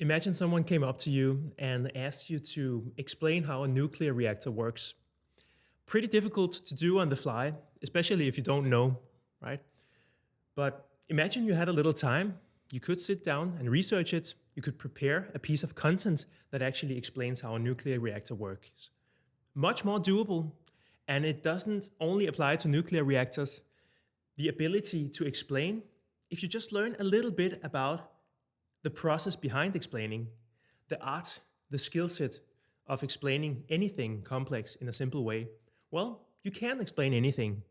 Imagine someone came up to you and asked you to explain how a nuclear reactor works. Pretty difficult to do on the fly, especially if you don't know, right? But imagine you had a little time. You could sit down and research it. You could prepare a piece of content that actually explains how a nuclear reactor works. Much more doable, and it doesn't only apply to nuclear reactors. The ability to explain, if you just learn a little bit about the process behind explaining, the art, the skill set of explaining anything complex in a simple way, well, you can explain anything.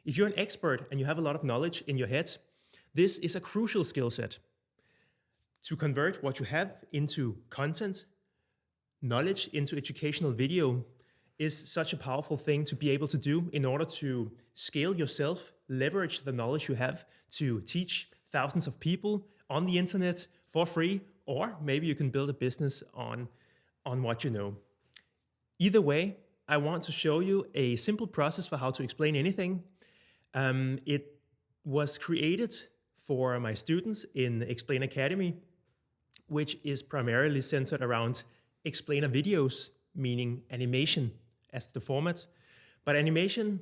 If you're an expert and you have a lot of knowledge in your head, this is a crucial skill set to convert what you have into content, knowledge into educational video is such a powerful thing to be able to do in order to scale yourself, leverage the knowledge you have to teach thousands of people on the internet for free, or maybe you can build a business on what you know. Either way, I want to show you a simple process for how to explain anything. It was created for my students in Explain Academy, which is primarily centered around explainer videos, meaning animation as the format. But animation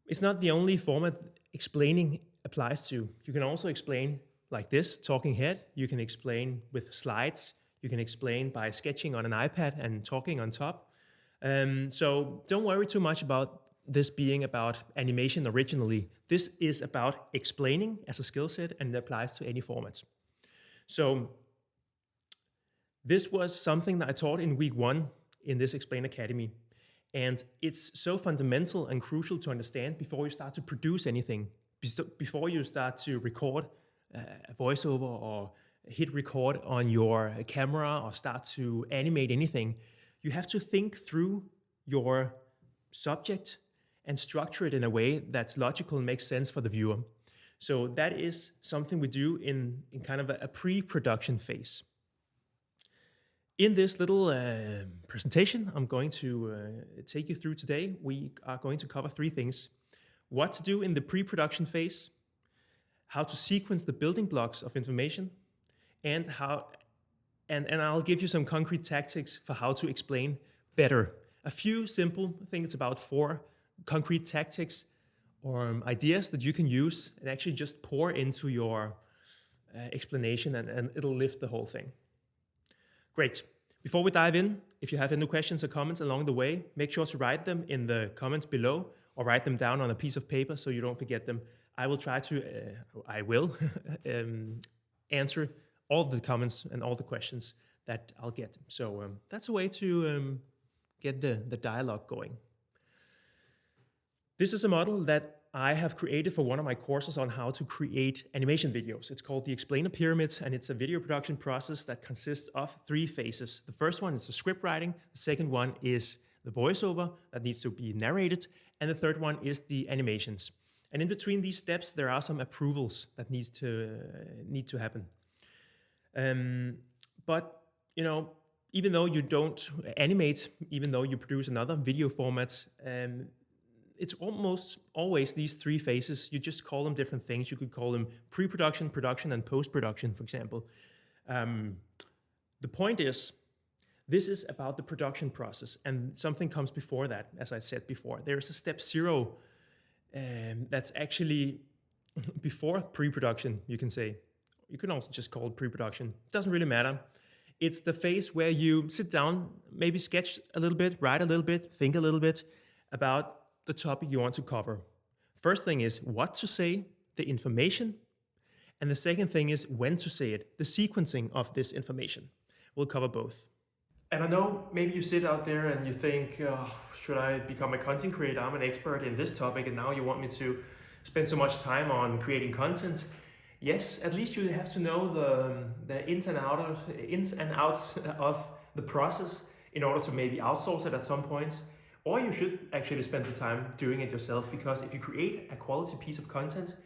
is not the only format explaining applies to. You can also explain like this, talking head. You can explain with slides. You can explain by sketching on an iPad and talking on top. So don't worry too much about this being about animation originally. This is about explaining as a skill set, and it applies to any format. So this was something that I taught in week 1 in this Explain Academy. And it's so fundamental and crucial to understand before you start to produce anything, before you start to record a voiceover or hit record on your camera or start to animate anything. You have to think through your subject and structure it in a way that's logical and makes sense for the viewer. So that is something we do in kind of a pre-production phase. In this little presentation I'm going to take you through today, we are going to cover 3 things. What to do in the pre-production phase, how to sequence the building blocks of information, and I'll give you some concrete tactics for how to explain better. A few simple things, it's about 4 concrete tactics or ideas that you can use and actually just pour into your explanation, and it'll lift the whole thing. Great. Before we dive in, if you have any questions or comments along the way, make sure to write them in the comments below or write them down on a piece of paper so you don't forget them. I will try to, answer all the comments and all the questions that I'll get. So that's a way to get the dialogue going. This is a model that I have created for one of my courses on how to create animation videos. It's called the Explainer Pyramid, and it's a video production process that consists of 3 phases. The first one is the script writing. The second one is the voiceover that needs to be narrated. And the third one is the animations. And in between these steps, there are some approvals that need to happen. But, you know, even though you don't animate, even though you produce another video format, it's almost always these 3 phases. You just call them different things. You could call them pre-production, production, and post-production, for example. The point is, this is about the production process, and something comes before that, as I said before. There's a step 0 that's actually before pre-production, you can say. You can also just call it pre-production. It doesn't really matter. It's the phase where you sit down, maybe sketch a little bit, write a little bit, think a little bit about the topic you want to cover. First thing is what to say, the information, and the second thing is when to say it, the sequencing of this information. We'll cover both. And I know maybe you sit out there and you think, should I become a content creator? I'm an expert in this topic and now you want me to spend so much time on creating content. Yes, at least you have to know the ins and outs of the process in order to maybe outsource it at some point. Or you should actually spend the time doing it yourself, because if you create a quality piece of content,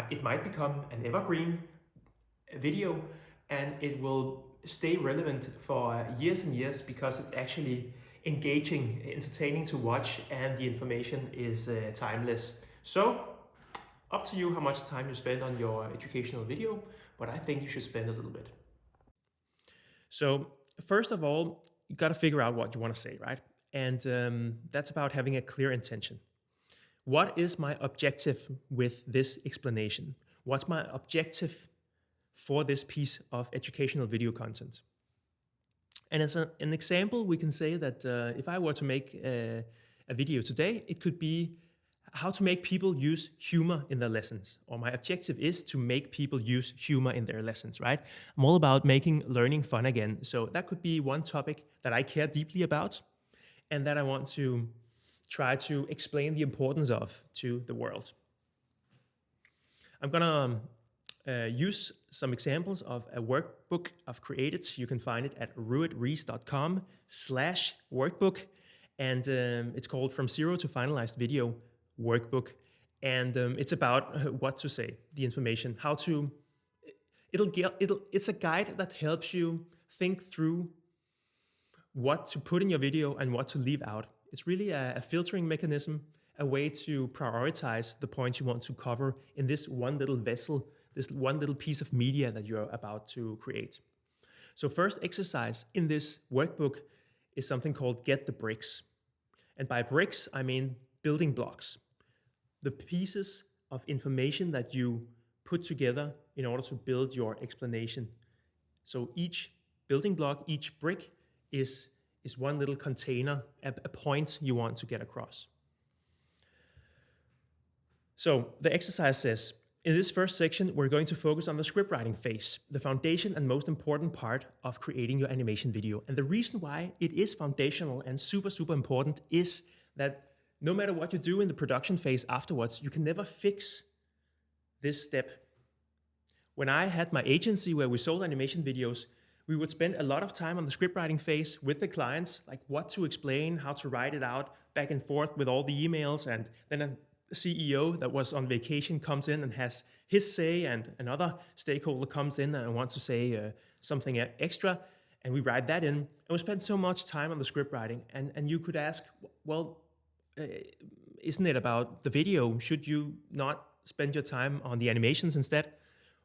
it might become an evergreen video and it will stay relevant for years and years because it's actually engaging, entertaining to watch, and the information is timeless. So up to you how much time you spend on your educational video, but I think you should spend a little bit. So first of all, you got to figure out what you want to say, right? And that's about having a clear intention. What is my objective with this explanation? What's my objective for this piece of educational video content? And as an example, we can say that if I were to make a video today, it could be how to make people use humor in their lessons. Or my objective is to make people use humor in their lessons, right? I'm all about making learning fun again. So that could be one topic that I care deeply about and that I want to try to explain the importance of to the world. I'm gonna use some examples of a workbook I've created. You can find it at ruedrees.com/workbook. And it's called From Zero to Finalized Video Workbook. And it's about what to say, the information, how to, it's a guide that helps you think through what to put in your video and what to leave out. It's really a filtering mechanism, a way to prioritize the points you want to cover in this one little vessel, this one little piece of media that you're about to create. So first exercise in this workbook is something called Get the Bricks. And by bricks, I mean building blocks, the pieces of information that you put together in order to build your explanation. So each building block, each brick is one little container, a point you want to get across. So the exercise says, in this first section, we're going to focus on the script writing phase, the foundation and most important part of creating your animation video. And the reason why it is foundational and super, super important is that no matter what you do in the production phase afterwards, you can never fix this step. When I had my agency where we sold animation videos, we would spend a lot of time on the script writing phase with the clients, like what to explain, how to write it out, back and forth with all the emails, and then a CEO that was on vacation comes in and has his say, and another stakeholder comes in and wants to say something extra, and we write that in, and we spend so much time on the script writing, and you could ask, well, isn't it about the video? Should you not spend your time on the animations instead?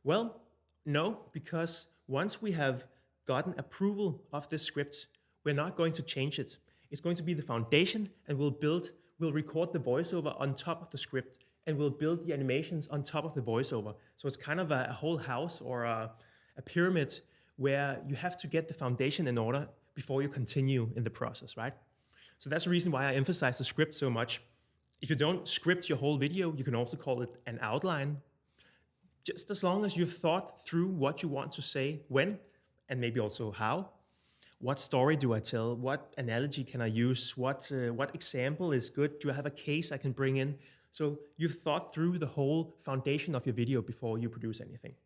Well, no, because once we have gotten approval of this script, we're not going to change it. It's going to be the foundation, and we'll record the voiceover on top of the script, and we'll build the animations on top of the voiceover. So it's kind of a whole house or a pyramid where you have to get the foundation in order before you continue in the process, right? So that's the reason why I emphasize the script so much. If you don't script your whole video, you can also call it an outline. Just as long as you've thought through what you want to say, when, and maybe also how. What story do I tell? What analogy can I use? What example is good? Do I have a case I can bring in? So you've thought through the whole foundation of your video before you produce anything.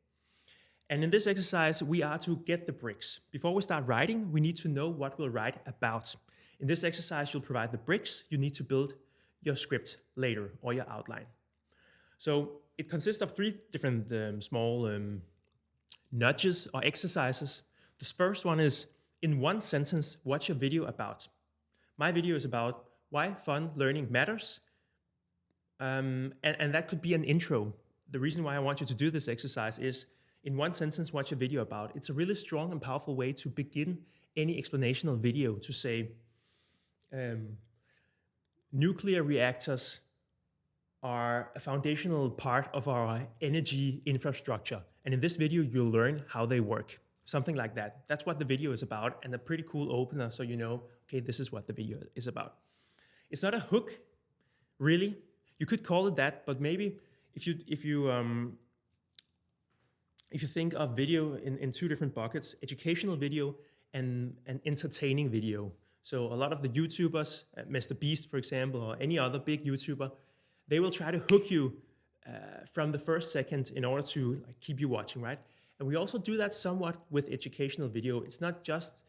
And in this exercise, we are to get the bricks. Before we start writing, we need to know what we'll write about. In this exercise, you'll provide the bricks you need to build your script later, or your outline. So it consists of 3 different small nudges or exercises. The first one is, in one sentence, what's your video about? My video is about why fun learning matters. And that could be an intro. The reason why I want you to do this exercise is, in one sentence, what's your video about? It's a really strong and powerful way to begin any explanational video, to say, nuclear reactors are a foundational part of our energy infrastructure. And in this video, you'll learn how they work. Something like that. That's what the video is about, and a pretty cool opener, so you know, okay, this is what the video is about. It's not a hook, really. You could call it that, but maybe if you think of video in 2 different buckets, educational video and entertaining video. So a lot of the YouTubers, Mr. Beast, for example, or any other big YouTuber, they will try to hook you from the first second in order to keep you watching, right? And we also do that somewhat with educational video. It's not just,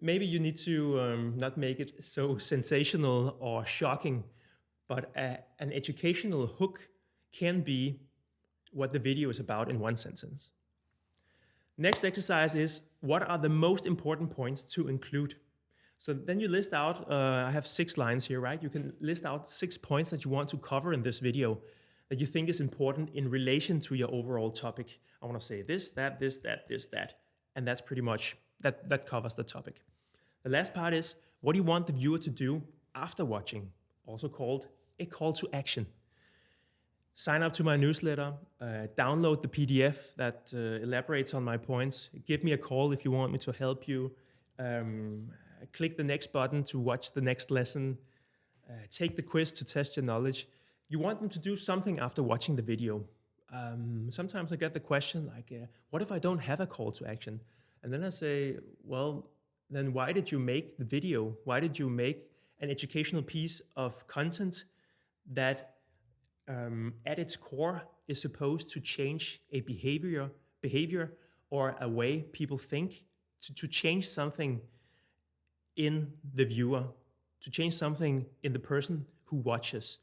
maybe you need to not make it so sensational or shocking, but an educational hook can be what the video is about in one sentence. Next exercise is, what are the most important points to include? So then you list out, I have 6 lines here, right? You can list out 6 points that you want to cover in this video that you think is important in relation to your overall topic. I want to say this, that, this, that, this, that. And that's pretty much That covers the topic. The last part is, what do you want the viewer to do after watching? Also called a call to action. Sign up to my newsletter, download the PDF that elaborates on my points. Give me a call if you want me to help you. Click the next button to watch the next lesson. Take the quiz to test your knowledge. You want them to do something after watching the video. Sometimes I get the question like, what if I don't have a call to action? And then I say, well, then why did you make the video? Why did you make an educational piece of content that at its core is supposed to change a behavior or a way people think, to change something in the viewer, to change something in the person who watches,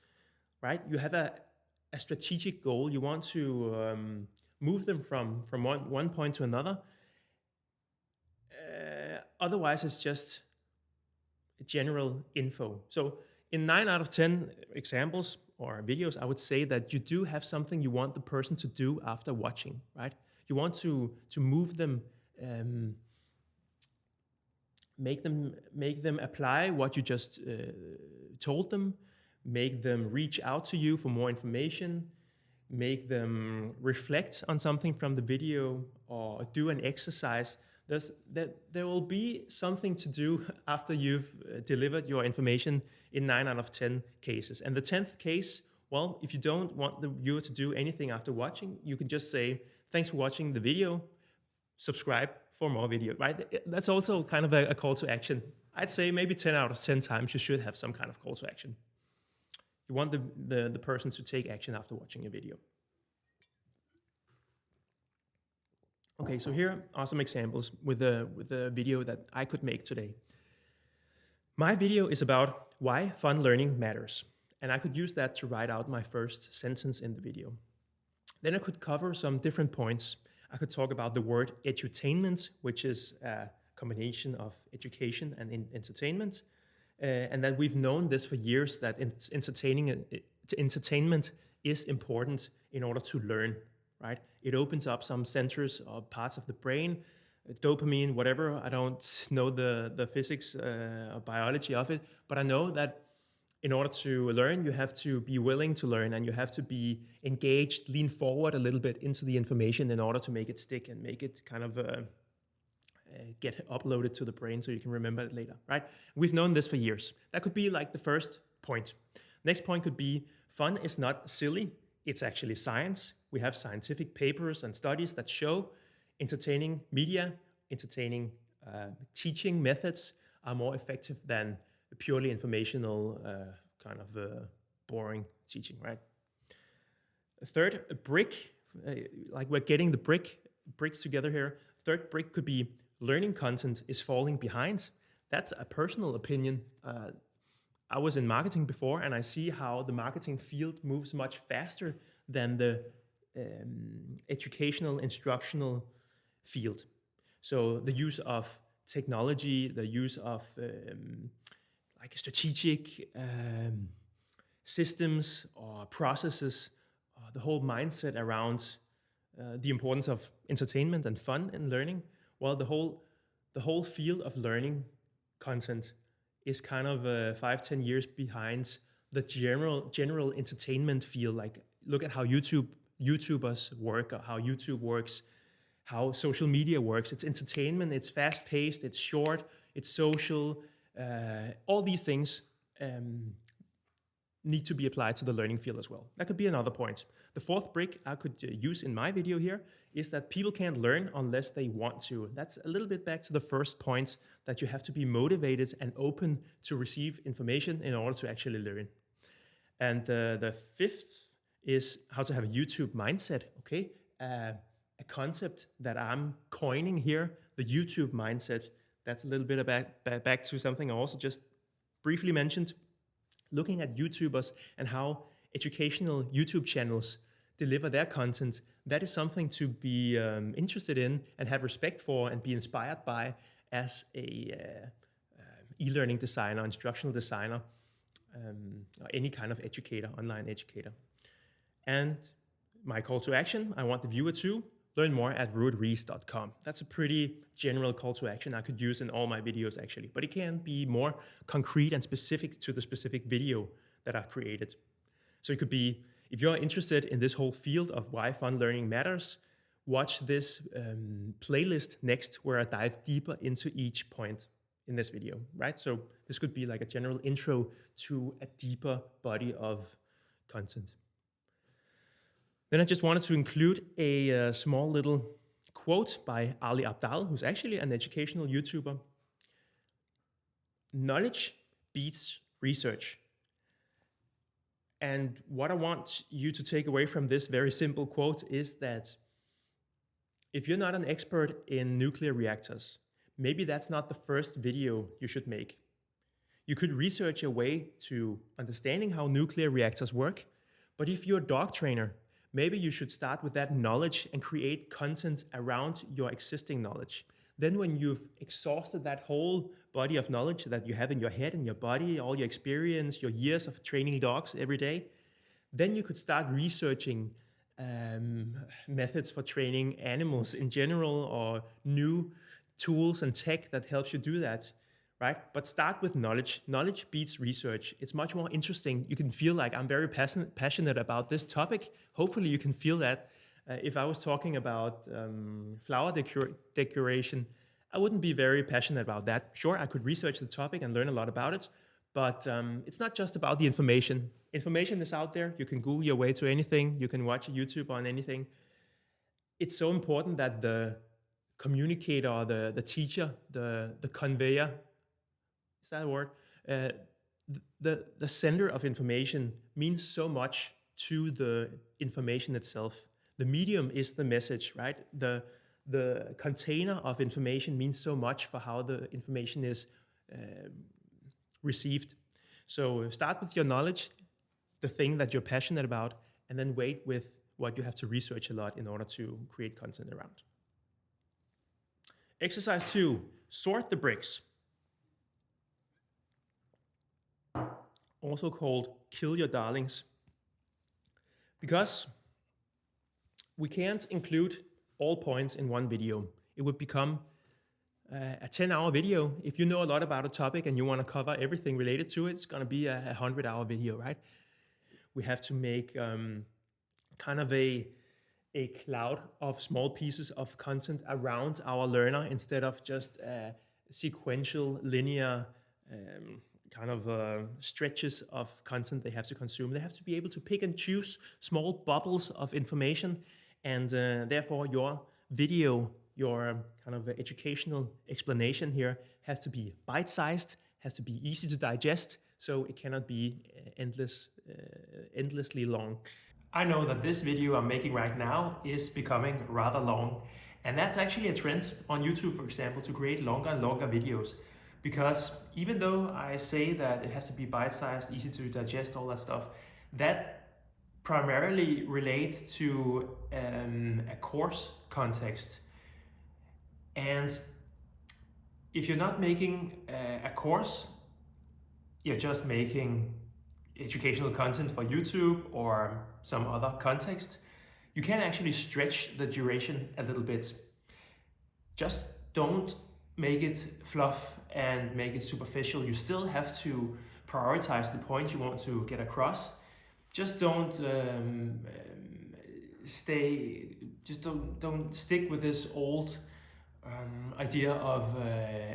right? You have a strategic goal. You want to move them from one point to another. Otherwise, it's just general info. So in 9 out of 10 examples or videos, I would say that you do have something you want the person to do after watching, right? You want to move them, make them apply what you just told them, make them reach out to you for more information, make them reflect on something from the video, or do an exercise. There will be something to do after you've delivered your information in 9 out of 10 cases. And the 10th case, well, if you don't want the viewer to do anything after watching, you can just say, thanks for watching the video, subscribe for more video, right? That's also kind of a call to action. I'd say maybe 10 out of 10 times you should have some kind of call to action. You want the person to take action after watching a video. Okay, so here are some examples with the video that I could make today. My video is about why fun learning matters, and I could use that to write out my first sentence in the video. Then I could cover some different points. I could talk about the word edutainment, which is a combination of education and entertainment, and that we've known this for years, that entertainment is important in order to learn. Right? It opens up some centers or parts of the brain, dopamine, whatever. I don't know the physics or biology of it, but I know that in order to learn, you have to be willing to learn, and you have to be engaged, lean forward a little bit into the information in order to make it stick and make it kind of get uploaded to the brain so you can remember it later, right? We've known this for years. That could be like the first point. Next point could be, fun is not silly. It's actually science. We have scientific papers and studies that show entertaining media, entertaining teaching methods are more effective than purely informational, kind of boring teaching, right? Third, a brick, like we're getting the bricks together here. Third brick could be learning content is falling behind. That's a personal opinion. I was in marketing before, and I see how the marketing field moves much faster than the educational, instructional field. So the use of technology, the use of like strategic systems or processes, the whole mindset around the importance of entertainment and fun in learning. Well, the whole field of learning content is kind of 5-10 years behind the general entertainment field. Like, look at how YouTubers work, or how YouTube works, how social media works. It's entertainment, it's fast-paced, it's short, it's social. All these things need to be applied to the learning field as well. That could be another point. The fourth brick I could use in my video here is that people can't learn unless they want to. That's a little bit back to the first point, that you have to be motivated and open to receive information in order to actually learn. And the fifth is how to have a YouTube mindset, okay? A concept that I'm coining here, the YouTube mindset. That's a little bit back to something I also just briefly mentioned. Looking at YouTubers and how educational YouTube channels deliver their content, that is something to be interested in and have respect for and be inspired by as a e-learning designer, instructional designer, or any kind of educator, online educator. And my call to action, I want the viewer to learn more at ruudries.com. That's a pretty general call to action I could use in all my videos actually, but it can be more concrete and specific to the specific video that I've created. So it could be, if you're interested in this whole field of why fun learning matters, watch this playlist next where I dive deeper into each point in this video, right? So this could be like a general intro to a deeper body of content. Then I just wanted to include a small little quote by Ali Abdaal, who's actually an educational YouTuber. Knowledge beats research. And what I want you to take away from this very simple quote is that if you're not an expert in nuclear reactors, maybe that's not the first video you should make. You could research your way to understanding how nuclear reactors work, but if you're a dog trainer, maybe you should start with that knowledge and create content around your existing knowledge. Then when you've exhausted that whole body of knowledge that you have in your head and your body, all your experience, your years of training dogs every day, then you could start researching methods for training animals in general, or new tools and tech that helps you do that, right? But start with knowledge. Knowledge beats research. It's much more interesting. You can feel like I'm very passionate about this topic. Hopefully you can feel that. If I was talking about flower decoration, I wouldn't be very passionate about that. Sure, I could research the topic and learn a lot about it, but it's not just about the information. Information is out there. You can Google your way to anything. You can watch YouTube on anything. It's so important that the communicator, the teacher, the conveyor, is that a word? The sender of information means so much to the information itself. The medium is the message, right? The container of information means so much for how the information is received. So start with your knowledge, the thing that you're passionate about, and then wait with what you have to research a lot in order to create content around. Exercise 2, sort the bricks. Also called kill your darlings. Because we can't include all points in one video. It would become a 10-hour video. If you know a lot about a topic and you want to cover everything related to it, it's going to be a 100-hour video, right? We have to make kind of a cloud of small pieces of content around our learner instead of just sequential, linear kind of stretches of content they have to consume. They have to be able to pick and choose small bubbles of information, and therefore your video, your kind of educational explanation here has to be bite-sized, has to be easy to digest, so it cannot be endlessly long. I know that this video I'm making right now is becoming rather long, and that's actually a trend on YouTube, for example, to create longer and longer videos. Because even though I say that it has to be bite-sized, easy to digest, all that stuff, that primarily relates to a course context. And if you're not making a course, you're just making educational content for YouTube or some other context, you can actually stretch the duration a little bit. Just don't make it fluff and make it superficial. You still have to prioritize the point you want to get across. Just don't don't stick with this old idea of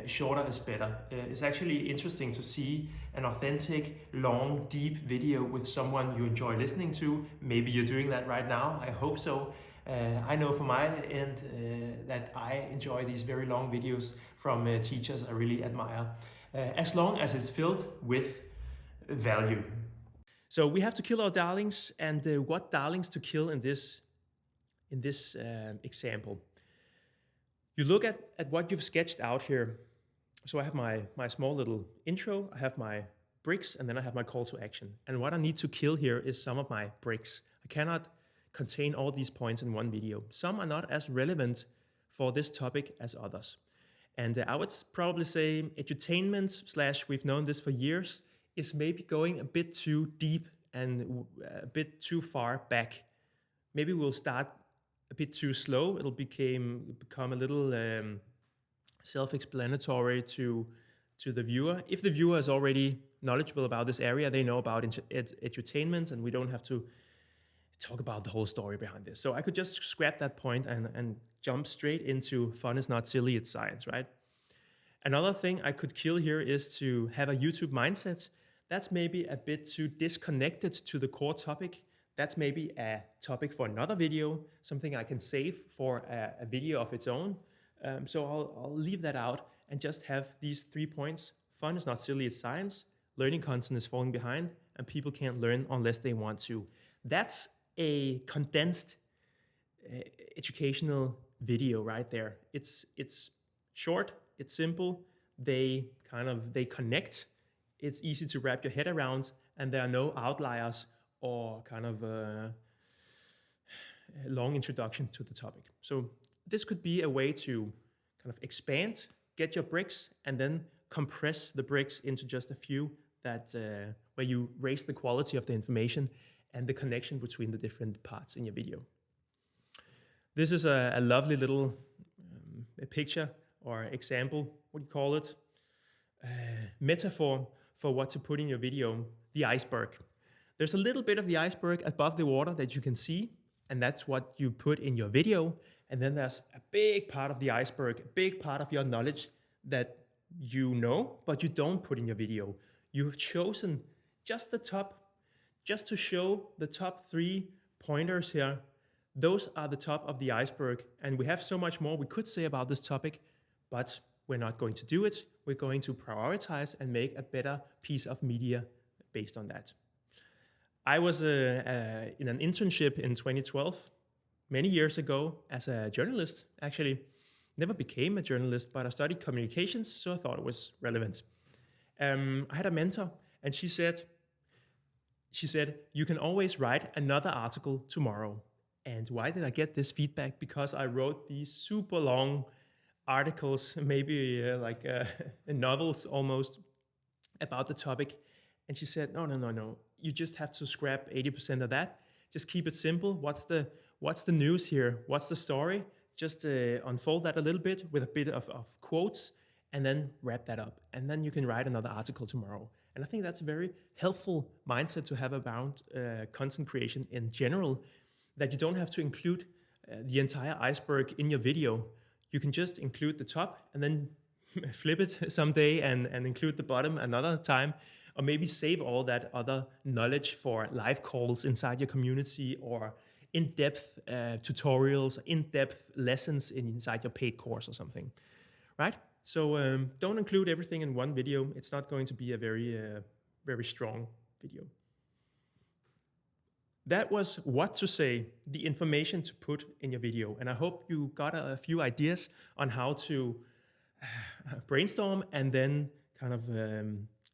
shorter is better. It's actually interesting to see an authentic, long, deep video with someone you enjoy listening to. Maybe you're doing that right now. I hope so. I know from my end that I enjoy these very long videos from teachers I really admire, as long as it's filled with value. So we have to kill our darlings, and what darlings to kill in this example. You look at what you've sketched out here. So I have my small little intro, I have my bricks, and then I have my call to action. And what I need to kill here is some of my bricks. I cannot contain all these points in one video. Some are not as relevant for this topic as others. And I would probably say edutainment / we've known this for years is maybe going a bit too deep and a bit too far back. Maybe we'll start a bit too slow, it'll become a little self-explanatory to the viewer. If the viewer is already knowledgeable about this area, they know about edutainment, and we don't have to talk about the whole story behind this. So I could just scrap that point and jump straight into fun is not silly, it's science, right? Another thing I could kill here is to have a YouTube mindset. That's maybe a bit too disconnected to the core topic. That's maybe a topic for another video, something I can save for a video of its own. So I'll leave that out and just have these 3 points. Fun is not silly, it's science. Learning content is falling behind, and people can't learn unless they want to. That's a condensed educational video right there. It's short, it's simple, they connect, it's easy to wrap your head around, and there are no outliers or kind of a long introduction to the topic. So this could be a way to kind of expand, get your bricks, and then compress the bricks into just a few that where you raise the quality of the information and the connection between the different parts in your video. This is a lovely little a picture or example, what do you call it? Metaphor for what to put in your video, the iceberg. There's a little bit of the iceberg above the water that you can see, and that's what you put in your video. And then there's a big part of the iceberg, a big part of your knowledge that you know, but you don't put in your video. You've chosen just the top, just to show the top 3 pointers here. Those are the top of the iceberg, and we have so much more we could say about this topic, but we're not going to do it. We're going to prioritize and make a better piece of media based on that. I was in an internship in 2012, many years ago, as a journalist. Actually, never became a journalist, but I studied communications, so I thought it was relevant. I had a mentor, and she said, you can always write another article tomorrow. And why did I get this feedback? Because I wrote these super long articles, maybe novels almost, about the topic. And she said, no. You just have to scrap 80% of that. Just keep it simple. What's the news here? What's the story? Just unfold that a little bit with a bit of quotes, and then wrap that up. And then you can write another article tomorrow. And I think that's a very helpful mindset to have around content creation in general, that you don't have to include the entire iceberg in your video. You can just include the top and then flip it someday and include the bottom another time, or maybe save all that other knowledge for live calls inside your community, or in-depth tutorials, in-depth lessons inside your paid course or something, right? So don't include everything in one video. It's not going to be a very strong video. That was what to say, the information to put in your video. And I hope you got a few ideas on how to brainstorm and then kind of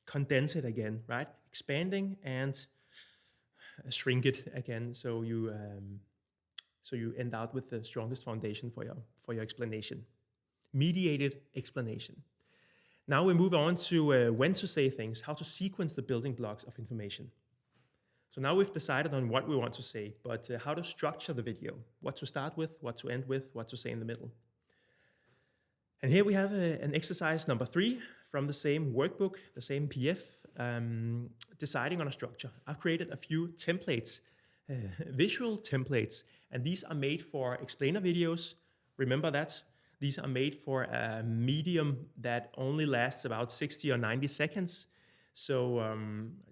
condense it again, right? Expanding and shrink it again, so you end out with the strongest foundation for your explanation. Mediated explanation. Now we move on to when to say things, how to sequence the building blocks of information. So now we've decided on what we want to say, but how to structure the video, what to start with, what to end with, what to say in the middle. And here we have an exercise number 3 from the same workbook, the same PDF, deciding on a structure. I've created a few templates, visual templates, and these are made for explainer videos. Remember that. These are made for a medium that only lasts about 60 or 90 seconds. So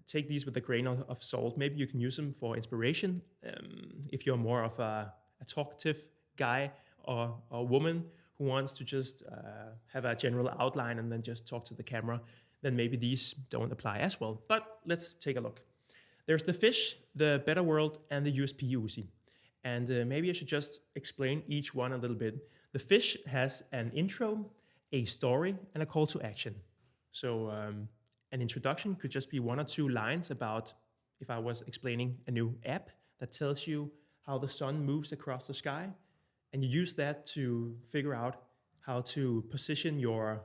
take these with a grain of salt. Maybe you can use them for inspiration. If you're more of a talkative guy or woman who wants to just have a general outline and then just talk to the camera, then maybe these don't apply as well. But let's take a look. There's the fish, the better world, and the USP Uzi. And maybe I should just explain each one a little bit. The fish has an intro, a story, and a call to action. So an introduction could just be 1 or 2 lines about, if I was explaining a new app that tells you how the sun moves across the sky, and you use that to figure out how to position your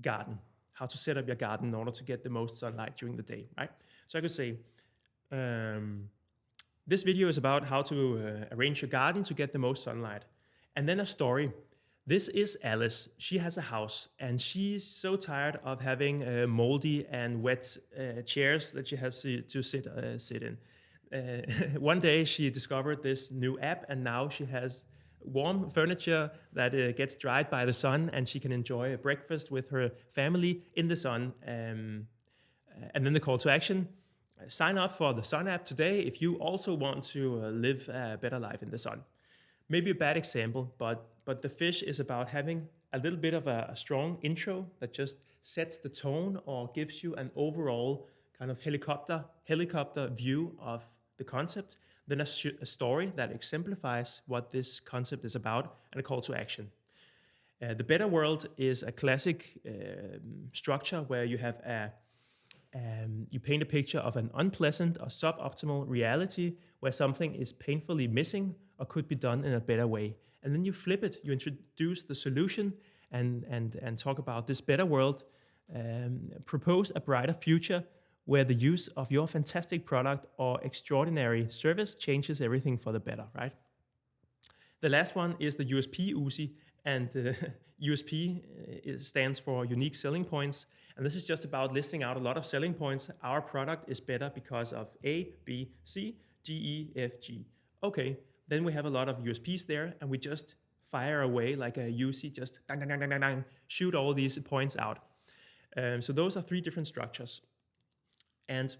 garden, how to set up your garden in order to get the most sunlight during the day, right? So I could say, This video is about how to arrange your garden to get the most sunlight. And then a story. This is Alice. She has a house and she's so tired of having moldy and wet chairs that she has to sit in. One day she discovered this new app and now she has warm furniture that gets dried by the sun and she can enjoy a breakfast with her family in the sun. And then the call to action. Sign up for the Sun app today if you also want to live a better life in the sun. Maybe a bad example, but the fish is about having a little bit of a strong intro that just sets the tone or gives you an overall kind of helicopter view of the concept, then a story that exemplifies what this concept is about, and a call to action. The better world is a classic structure where you have you paint a picture of an unpleasant or suboptimal reality where something is painfully missing or could be done in a better way. And then you flip it, you introduce the solution and talk about this better world, propose a brighter future where the use of your fantastic product or extraordinary service changes everything for the better, right? The last one is the USP USI, and USP stands for unique selling points. And this is just about listing out a lot of selling points. Our product is better because of A, B, C, D, E, F, G. Okay, then we have a lot of USPs there, and we just fire away like a UC, just dang, dang, dang, dang, dang, dang, shoot all these points out. So those are three different structures. And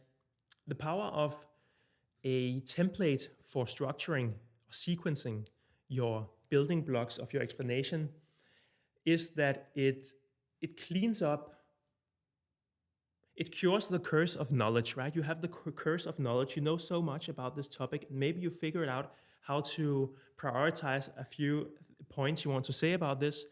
the power of a template for structuring, or sequencing your building blocks of your explanation is that it cleans up, it cures the curse of knowledge, right? You have the curse of knowledge. You know so much about this topic. Maybe you figured out how to prioritize a few points you want to say about this,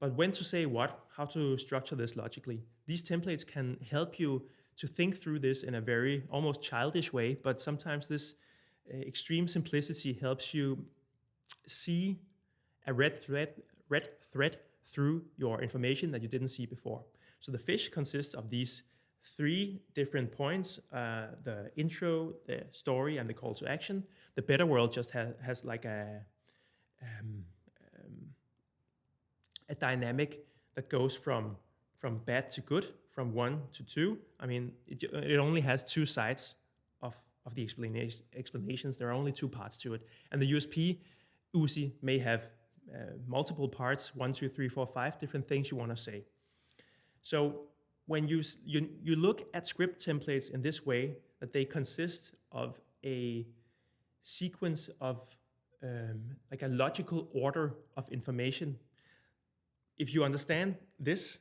but when to say what, how to structure this logically. These templates can help you to think through this in a very almost childish way, but sometimes this extreme simplicity helps you see a red thread through your information that you didn't see before. So the fish consists of these three different points, the intro, the story, and the call to action. The better world just has like a dynamic that goes from bad to good, from 1 to 2. I mean, it only has two sides of the explanations. There are only two parts to it. And the USP USI may have multiple parts, 1, 2, 3, 4, 5 different things you want to say. So when you look at script templates in this way, that they consist of a sequence of like a logical order of information. If you understand this,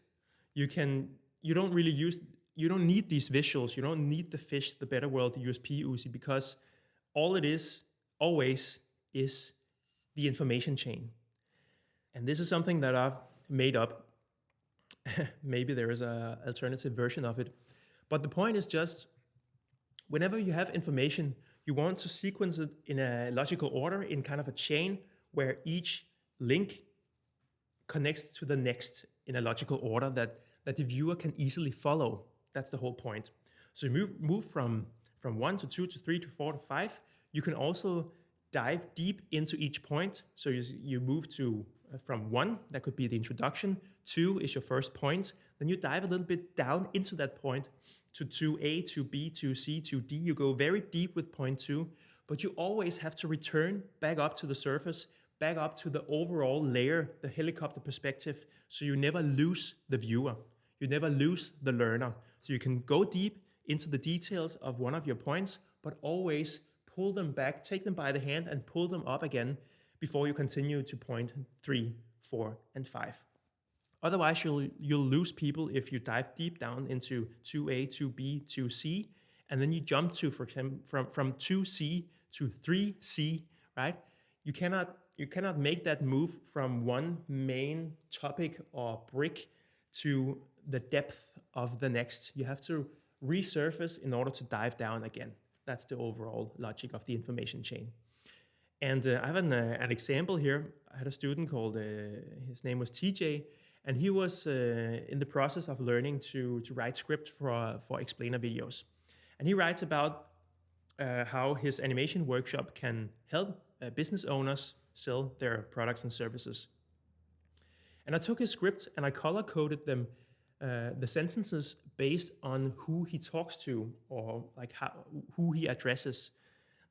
you don't need these visuals. You don't need the fish, the better world, the USP USI, because all it is always is the information chain. And this is something that I've made up. Maybe there is an alternative version of it. But the point is just, whenever you have information, you want to sequence it in a logical order, in kind of a chain where each link connects to the next in a logical order that the viewer can easily follow. That's the whole point. So you move from 1 to 2 to 3 to 4 to 5. You can also dive deep into each point. So you move to from 1, that could be the introduction. 2 is your first point. Then you dive a little bit down into that point to 2A, 2B, 2C, 2D. You go very deep with point 2, but you always have to return back up to the surface, back up to the overall layer, the helicopter perspective, so you never lose the viewer. You never lose the learner. So you can go deep into the details of one of your points, but always pull them back, take them by the hand and pull them up again before you continue to point 3, 4, and 5. Otherwise, you'll lose people if you dive deep down into 2A, 2B, 2C, and then you jump to, for example, from 2C to 3C, right? You cannot make that move from one main topic or brick to the depth of the next. You have to resurface in order to dive down again. That's the overall logic of the information chain. And I have an example here. I had a student called, his name was TJ, and he was in the process of learning to write script for explainer videos. And he writes about how his animation workshop can help business owners sell their products and services. And I took his script and I color coded them, the sentences based on who he talks to or like who he addresses.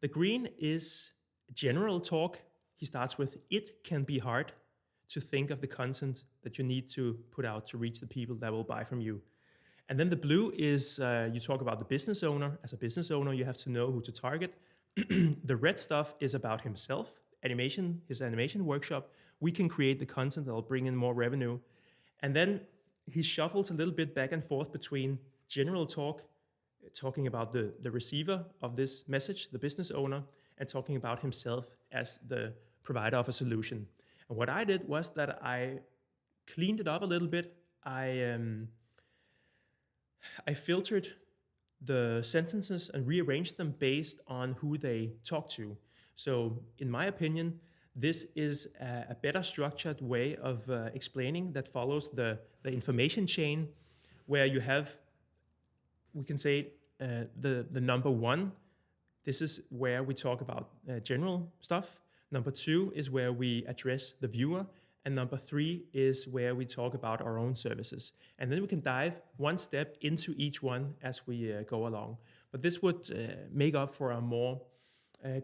The green is general talk. He starts with, "It can be hard to think of the content that you need to put out to reach the people that will buy from you." And then the blue is you talk about the business owner. As a business owner, you have to know who to target. The red stuff is about himself, his animation workshop. We can create the content that will bring in more revenue. And then he shuffles a little bit back and forth between general talk, talking about the receiver of this message, the business owner, and talking about himself as the provider of a solution. And what I did was that I cleaned it up a little bit. I filtered the sentences and rearranged them based on who they talk to. So in my opinion, this is a better structured way of explaining that follows the information chain, where you have, we can say, the number one. This is where we talk about general stuff. Number two is where we address the viewer. And number three is where we talk about our own services. And then we can dive one step into each one as we go along. But this would make up for a more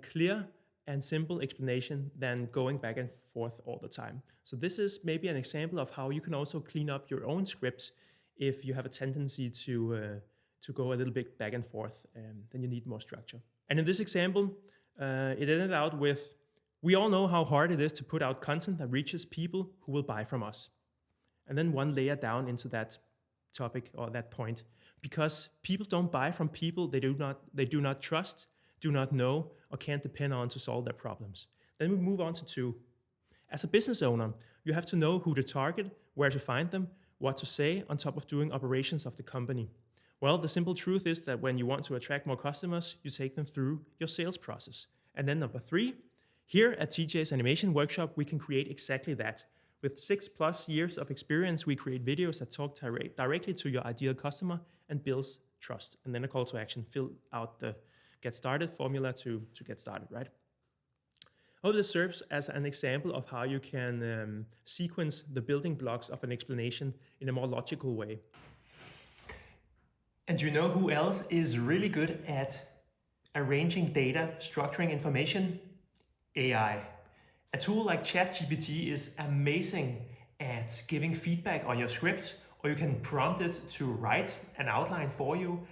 clear and simple explanation than going back and forth all the time. So this is maybe an example of how you can also clean up your own scripts if you have a tendency to go a little bit back and forth, then you need more structure. And in this example, it ended out with, "We all know how hard it is to put out content that reaches people who will buy from us." And then one layer down into that topic or that point, because people don't buy from people they do not trust, do not know, or can't depend on to solve their problems. Then we move on to 2. As a business owner, you have to know who to target, where to find them, what to say, on top of doing operations of the company. Well, the simple truth is that when you want to attract more customers, you take them through your sales process. And then number 3, here at TJ's Animation Workshop, we can create exactly that. With 6+ years of experience, we create videos that talk directly to your ideal customer and builds trust. And then a call to action, fill out the get started formula to get started, right? I hope this serves as an example of how you can sequence the building blocks of an explanation in a more logical way. And you know who else is really good at arranging data, structuring information? AI. A tool like ChatGPT is amazing at giving feedback on your script, or you can prompt it to write an outline for you.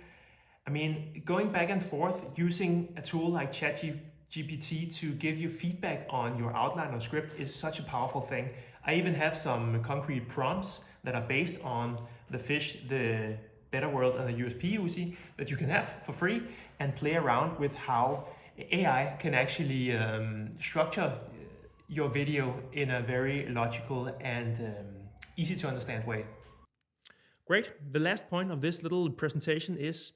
I mean, going back and forth using a tool like ChatGPT to give you feedback on your outline or script is such a powerful thing. I even have some concrete prompts that are based on the fish, the Better World, and the USP Uzi that you can have for free and play around with how AI can actually structure your video in a very logical and easy to understand way. Great. The last point of this little presentation is,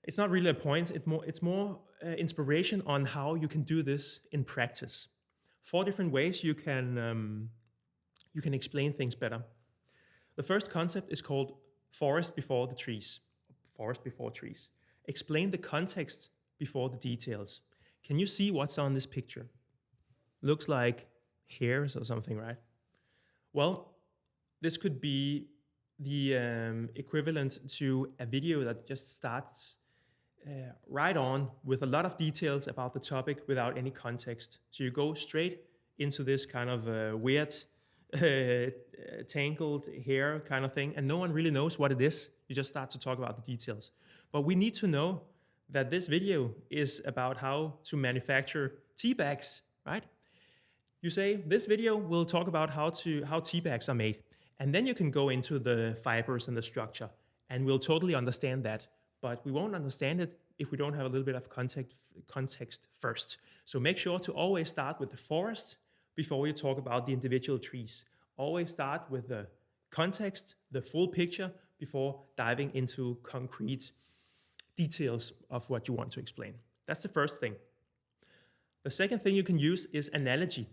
it's not really a point, it's more inspiration on how you can do this in practice. 4 different ways you can explain things better. The first concept is called forest before the trees. Forest before trees. Explain the context before the details. Can you see what's on this picture? Looks like hairs or something, right? Well, this could be the equivalent to a video that just starts right on with a lot of details about the topic without any context. So you go straight into this kind of weird, tangled hair kind of thing, and no one really knows what it is. You just start to talk about the details. But we need to know that this video is about how to manufacture tea bags, right? You say, this video will talk about how tea bags are made. And then you can go into the fibers and the structure, and we'll totally understand that. But we won't understand it if we don't have a little bit of context first. So make sure to always start with the forest before you talk about the individual trees. Always start with the context, the full picture, before diving into concrete details of what you want to explain. That's the first thing. The second thing you can use is analogy.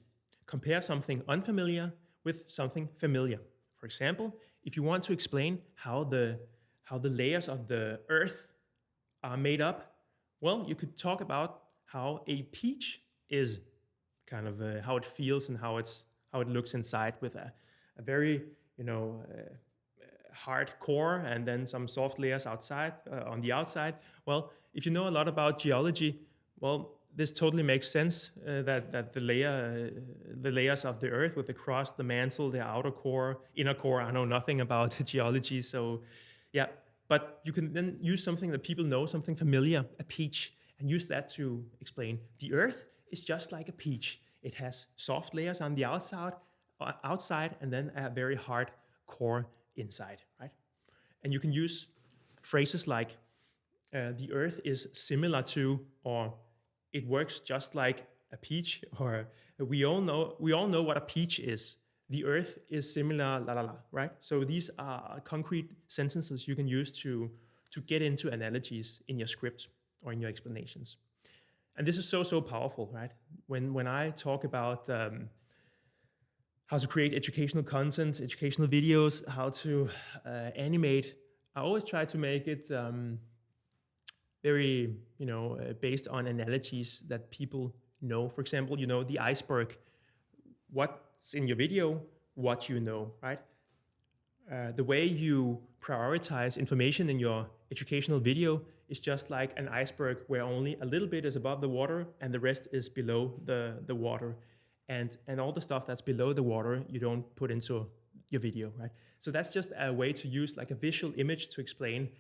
Compare something unfamiliar with something familiar. For example, if you want to explain how the layers of the earth are made up, Well, you could talk about how a peach is kind of how it feels and how it looks inside with a very hard core and then some soft layers outside on the outside. Well, if you know a lot about geology, well, this totally makes sense that the layers of the earth with the crust, the mantle, the outer core, inner core. I know nothing about geology, so yeah. But you can then use something that people know, something familiar, a peach, and use that to explain the earth is just like a peach. It has soft layers on the outside, and then a very hard core inside, right? And you can use phrases like the earth is similar to, or it works just like a peach, or we all know what a peach is. The earth is similar, la la la, right? So these are concrete sentences you can use to get into analogies in your script or in your explanations. And this is so powerful, right? When I talk about how to create educational content, educational videos, how to animate, I always try to make it very, based on analogies that people know. For example, the iceberg. What's in your video? What you know, right? The way you prioritize information in your educational video is just like an iceberg where only a little bit is above the water and the rest is below the water. And all the stuff that's below the water, you don't put into your video, right? So that's just a way to use like a visual image to explain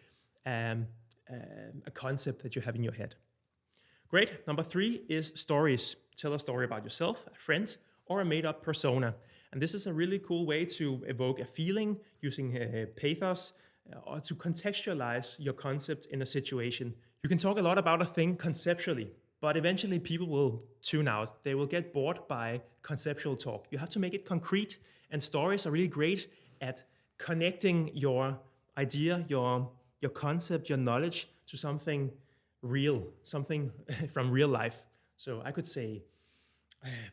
a concept that you have in your head. Great. Number 3 is stories. Tell a story about yourself, a friend, or a made-up persona. And this is a really cool way to evoke a feeling using pathos or to contextualize your concept in a situation. You can talk a lot about a thing conceptually, but eventually people will tune out. They will get bored by conceptual talk. You have to make it concrete, and stories are really great at connecting your idea, your concept, your knowledge to something real, something from real life. So I could say,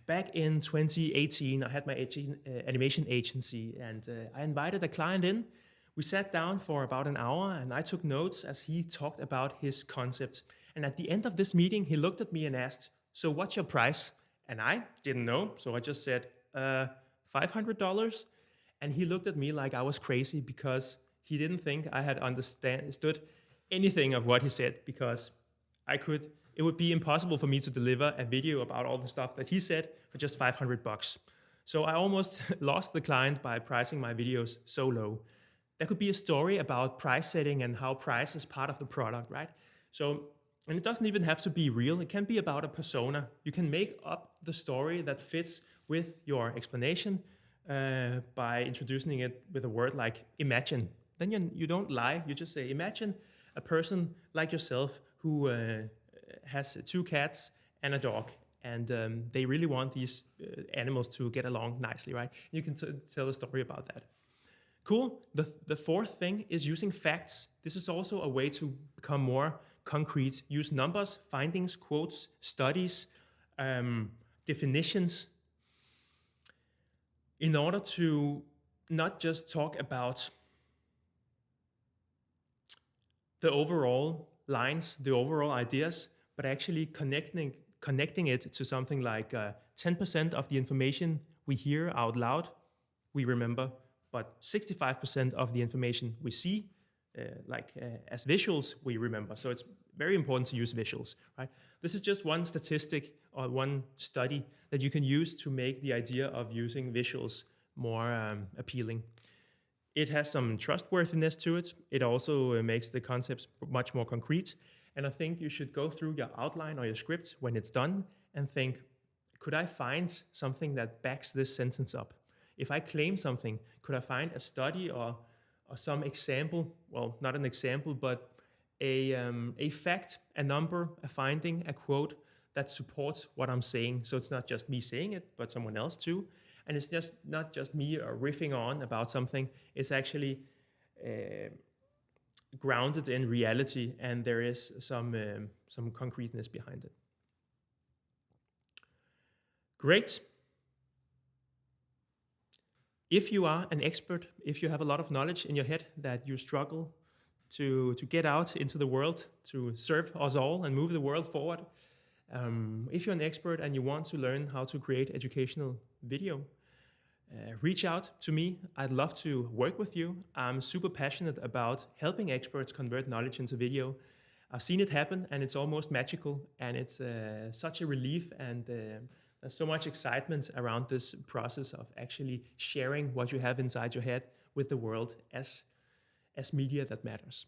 back in 2018, I had my animation agency, and I invited a client in. We sat down for about an hour, and I took notes as he talked about his concept. And at the end of this meeting, he looked at me and asked, "So what's your price?" And I didn't know, so I just said, $500. And he looked at me like I was crazy because he didn't think I had understood anything of what he said, because it would be impossible for me to deliver a video about all the stuff that he said for just $500. So I almost lost the client by pricing my videos so low. There could be a story about price setting and how price is part of the product, right? So, and it doesn't even have to be real. It can be about a persona. You can make up the story that fits with your explanation by introducing it with a word like imagine. Then you don't lie. You just say, imagine a person like yourself who has 2 cats and a dog, and they really want these animals to get along nicely, right? You can tell a story about that. Cool. The 4th thing is using facts. This is also a way to become more concrete. Use numbers, findings, quotes, studies, definitions, in order to not just talk about the overall lines, the overall ideas, but actually connecting it to something like 10% of the information we hear out loud, we remember, but 65% of the information we see, as visuals, we remember. So it's very important to use visuals, right? This is just one statistic or one study that you can use to make the idea of using visuals more appealing. It has some trustworthiness to it. It also makes the concepts much more concrete. And I think you should go through your outline or your script when it's done and think, could I find something that backs this sentence up? If I claim something, could I find a study or some example? Well, not an example, but a fact, a number, a finding, a quote that supports what I'm saying. So it's not just me saying it, but someone else too. And it's just not just me riffing on about something. It's actually grounded in reality, and there is some concreteness behind it. Great. If you are an expert, if you have a lot of knowledge in your head that you struggle to get out into the world, to serve us all and move the world forward. If you're an expert and you want to learn how to create educational video, reach out to me. I'd love to work with you. I'm super passionate about helping experts convert knowledge into video. I've seen it happen, and it's almost magical, and it's such a relief, and there's so much excitement around this process of actually sharing what you have inside your head with the world as media that matters.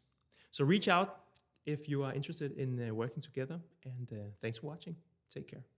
So reach out if you are interested in working together, and thanks for watching. Take care.